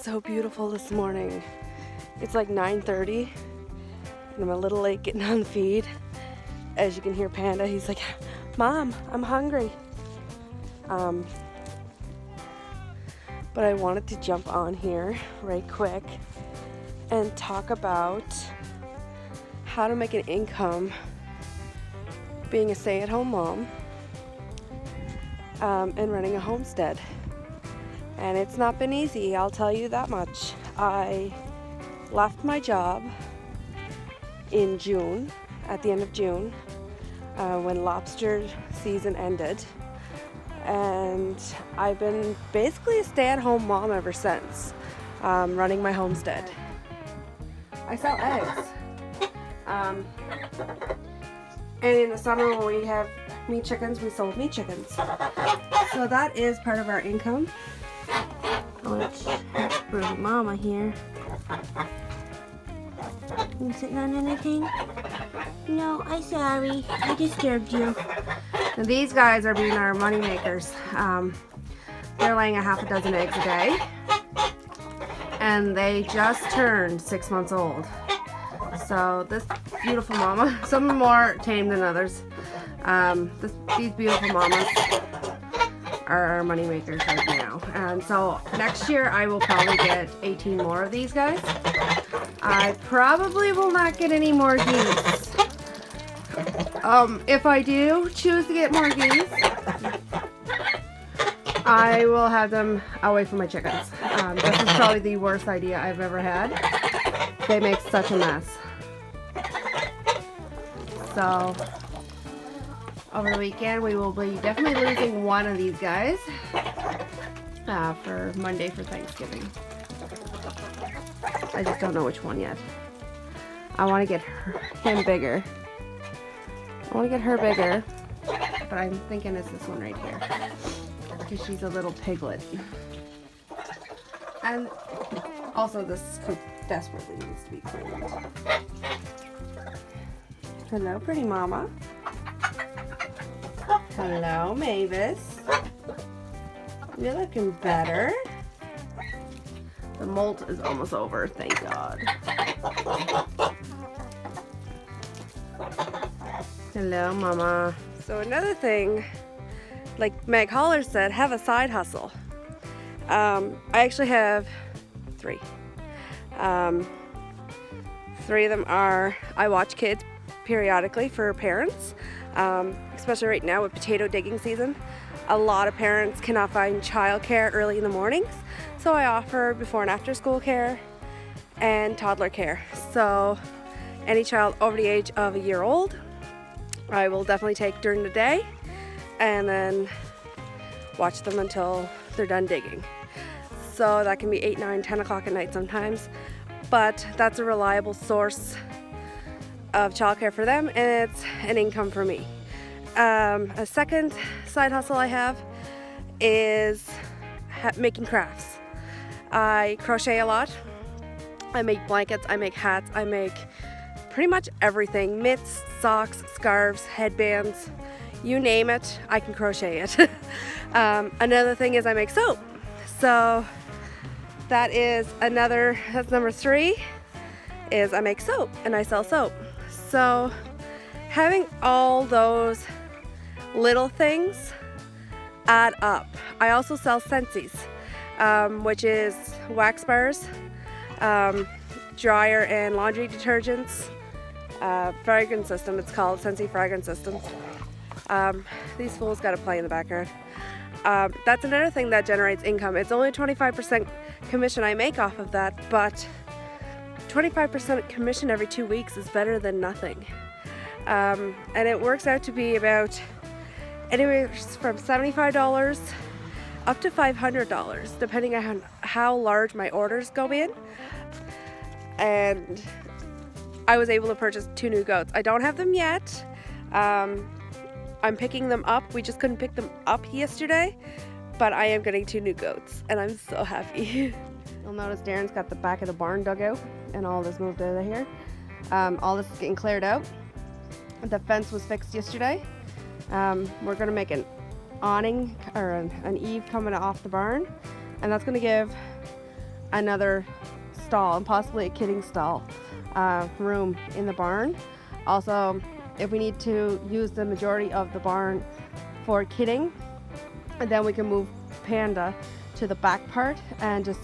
So beautiful this morning. It's like 9:30 and I'm a little late getting on the feed. As you can hear Panda, he's like, Mom, I'm hungry. But I wanted to jump on here right quick and talk about how to make an income being a stay-at-home mom and running a homestead. And it's not been easy, I'll tell you that much. I left my job in June, at the end of June, when lobster season ended. And I've been basically a stay-at-home mom ever since, running my homestead. I sell eggs. And in the summer when we have meat chickens, we sold meat chickens. So that is part of our income. Which, Mama here. You sitting on anything? No, I'm sorry. I disturbed you. Now these guys are being our money makers. They're laying a half a dozen eggs a day. And they just turned 6 months old. So this beautiful mama, some more tame than others. These beautiful mamas are our money makers right now. And so next year I will probably get 18 more of these guys. I probably will not get any more geese. If I do choose to get more geese, I will have them away from my chickens. This is probably the worst idea I've ever had. They make such a mess. So over the weekend we will be definitely losing one of these guys for Monday for Thanksgiving. I just don't know which one yet. I want to get him bigger. I want to get her bigger, but I'm thinking it's this one right here because she's a little piglet. And also this coop desperately needs to be cleaned. Hello, pretty mama. Hello, Mavis. You're looking better. The molt is almost over, thank God. Hello, mama. So another thing, like Meg Hillary said, have a side hustle. I actually have three. Three of them are, I watch kids periodically for parents, especially right now with potato digging season. A lot of parents cannot find childcare early in the mornings, so I offer before and after school care and toddler care. So any child over the age of a year old, I will definitely take during the day and then watch them until they're done digging. So that can be 8, 9, 10 o'clock at night sometimes, but that's a reliable source of childcare for them, and it's an income for me. A second side hustle I have is making crafts. I crochet a lot. I make blankets, I make hats, I make pretty much everything. Mitts, socks, scarves, headbands, you name it, I can crochet it. Another thing is I make soap. So that's number 3, is I make soap and I sell soap. So having all those little things add up. I also sell Scentsies, which is wax bars, dryer and laundry detergents, fragrance system. It's called Scentsy Fragrance System. These fools got to play in the background. That's another thing that generates income. It's only 25% commission I make off of that, but 25% commission every 2 weeks is better than nothing. And it works out to be about anywhere from $75 up to $500, depending on how large my orders go in. And I was able to purchase 2 new goats. I don't have them yet. I'm picking them up. We just couldn't pick them up yesterday, but I am getting 2 new goats and I'm so happy. You'll notice Darren's got the back of the barn dug out and all this moved out of here. All this is getting cleared out. The fence was fixed yesterday. We're gonna make an awning or an eave coming off the barn, and that's gonna give another stall and possibly a kidding stall room in the barn. Also, if we need to use the majority of the barn for kidding, and then we can move Panda to the back part and just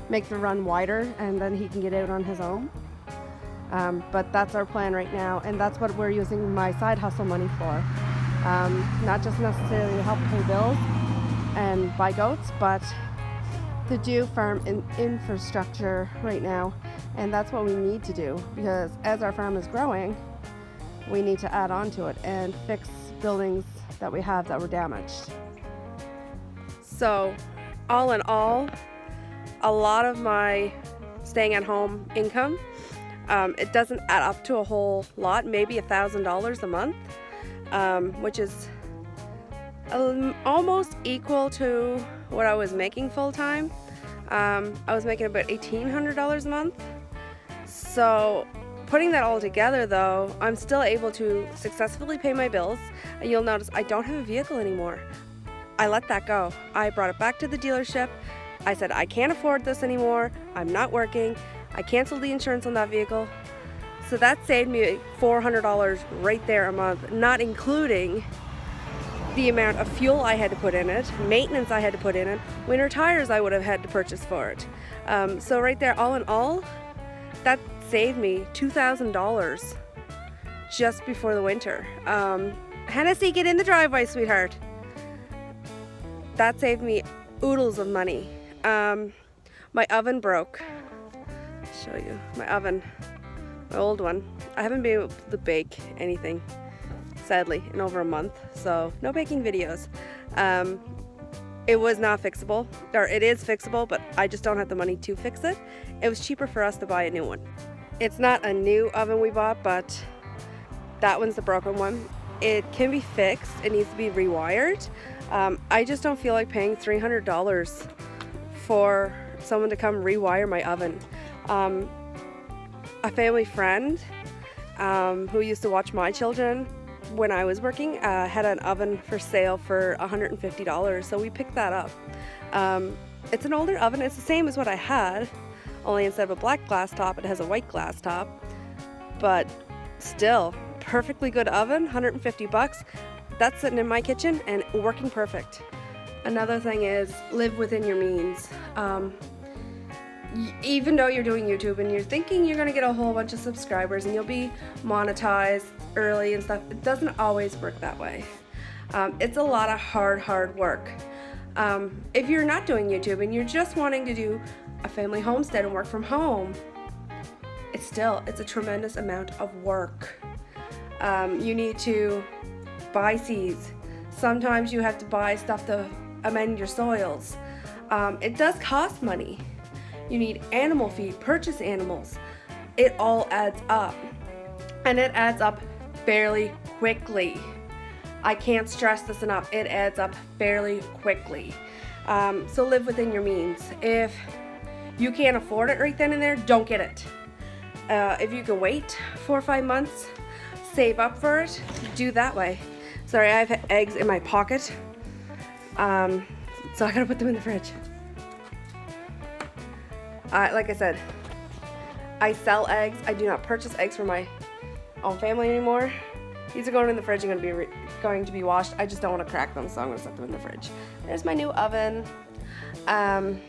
make the run wider, and then he can get out on his own. But that's our plan right now, and that's what we're using my side hustle money for. Not just necessarily to help pay bills and buy goats, but to do farm infrastructure right now. And that's what we need to do, because as our farm is growing, we need to add on to it and fix buildings that we have that were damaged. So all in all, a lot of my staying at home income, it doesn't add up to a whole lot, maybe $1,000 a month, which is almost equal to what I was making full time. I was making about $1,800 a month. So putting that all together though, I'm still able to successfully pay my bills. And you'll notice I don't have a vehicle anymore. I let that go. I brought it back to the dealership. I said, I can't afford this anymore. I'm not working. I canceled the insurance on that vehicle. So that saved me $400 right there a month, not including the amount of fuel I had to put in it, maintenance I had to put in it, winter tires I would have had to purchase for it. So right there, all in all, that saved me $2,000 just before the winter. Hennessy, get in the driveway, sweetheart. That saved me oodles of money. My oven broke. I'll show you my oven, my old one. I haven't been able to bake anything, sadly, in over a month, so no baking videos. It was not fixable, or it is fixable, but I just don't have the money to fix it. It was cheaper for us to buy a new one. It's not a new oven we bought, but that one's the broken one. It can be fixed, it needs to be rewired. I just don't feel like paying $300 for someone to come rewire my oven. A family friend who used to watch my children when I was working had an oven for sale for $150, so we picked that up. It's an older oven. It's the same as what I had, only instead of a black glass top, it has a white glass top. But still, perfectly good oven, $150. That's sitting in my kitchen and working perfect. Another thing is live within your means. Even though you're doing YouTube and you're thinking you're gonna get a whole bunch of subscribers and you'll be monetized early and stuff, it doesn't always work that way. It's a lot of hard work. If you're not doing YouTube and you're just wanting to do a family homestead and work from home, it's a tremendous amount of work. You need to buy seeds. Sometimes you have to buy stuff to amend your soils. It does cost money. You need animal feed, purchase animals. It all adds up. And it adds up fairly quickly. I can't stress this enough. It adds up fairly quickly. So live within your means. If you can't afford it right then and there, don't get it. If you can wait 4 or 5 months, save up for it, do that way. Sorry, I have eggs in my pocket. So I gotta put them in the fridge. Like I said, I sell eggs. I do not purchase eggs for my own family anymore. These are going in the fridge and going to be washed. I just don't want to crack them, so I'm going to set them in the fridge. There's my new oven. And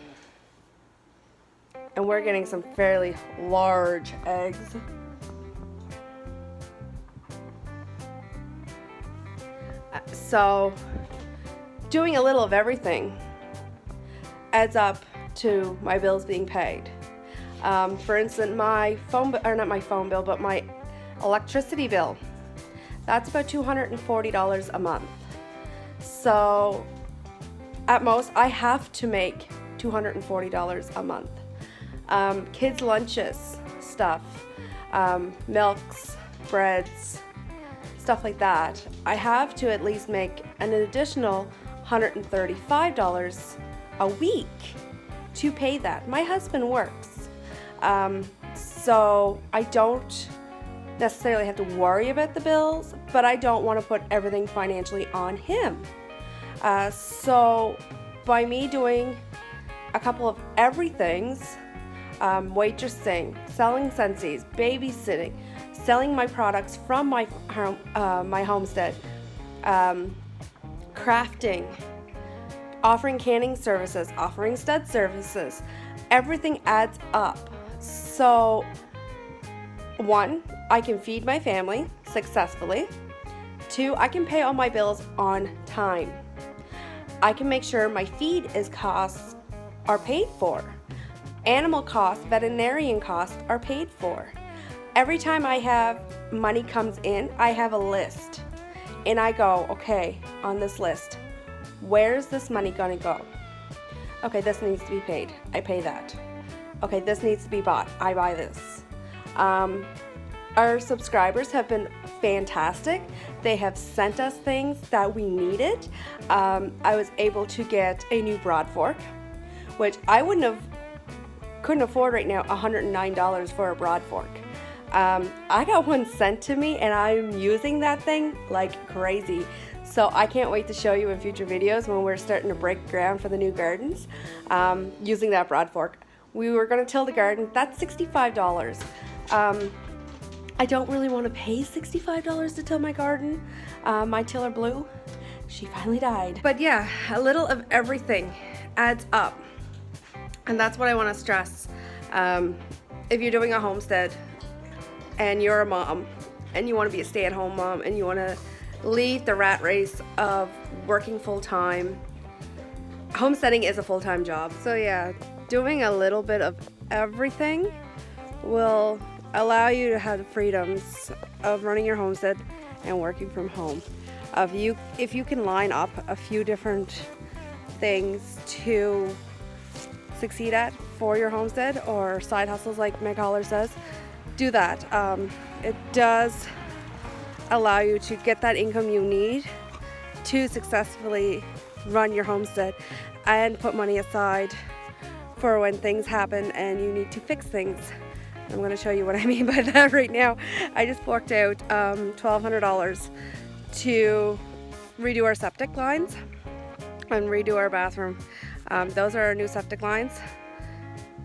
we're getting some fairly large eggs. So doing a little of everything adds up to my bills being paid. For instance, my my electricity bill, that's about $240 a month. So at most I have to make $240 a month. Kids' lunches, stuff, milks, breads, stuff like that. I have to at least make an additional $135 a week to pay that. My husband works, so I don't necessarily have to worry about the bills, but I don't want to put everything financially on him. So by me doing a couple of everythings, waitressing, selling Scentsies, babysitting, selling my products from my homestead, crafting, offering canning services, offering stud services. Everything adds up. So 1, I can feed my family successfully. 2, I can pay all my bills on time. I can make sure my feed costs are paid for. Animal costs, veterinarian costs are paid for. Every time I have money comes in, I have a list. And I go, okay, on this list, where's this money gonna go? Okay, this needs to be paid. I pay that. Okay, this needs to be bought. I buy this. Our subscribers have been fantastic. They have sent us things that we needed. I was able to get a new broad fork, which I couldn't afford right now, $109 for a broad fork. I got one sent to me and I'm using that thing like crazy. So I can't wait to show you in future videos when we're starting to break ground for the new gardens, using that broad fork. We were going to till the garden. That's $65. I don't really want to pay $65 to till my garden. My tiller blew. She finally died. But yeah, a little of everything adds up. And that's what I want to stress. If you're doing a homestead and you're a mom and you want to be a stay-at-home mom and you want to leave the rat race of working full-time, homesteading is a full-time job. So yeah, doing a little bit of everything will allow you to have the freedoms of running your homestead and working from home. If you can line up a few different things to succeed at for your homestead or side hustles like Meg Hillary says, do that. It does allow you to get that income you need to successfully run your homestead and put money aside for when things happen and you need to fix things. I'm going to show you what I mean by that right now. I just forked out $1,200 to redo our septic lines and redo our bathroom. Those are our new septic lines.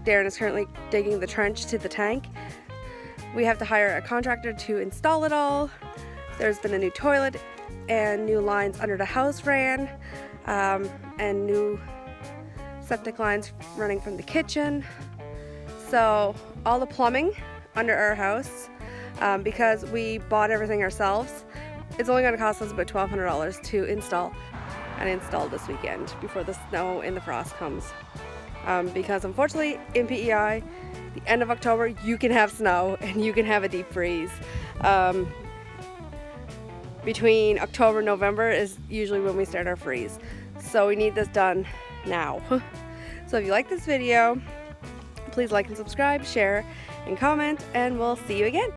Darren is currently digging the trench to the tank. We have to hire a contractor to install it all. There's been a new toilet and new lines under the house ran, and new septic lines running from the kitchen. So all the plumbing under our house, because we bought everything ourselves, it's only going to cost us about $1,200 to install, and install this weekend before the snow and the frost comes. Because unfortunately in PEI, the end of October, you can have snow and you can have a deep freeze. Between October and November is usually when we start our freeze. So we need this done now. So if you like this video, please like and subscribe, share and comment, and we'll see you again.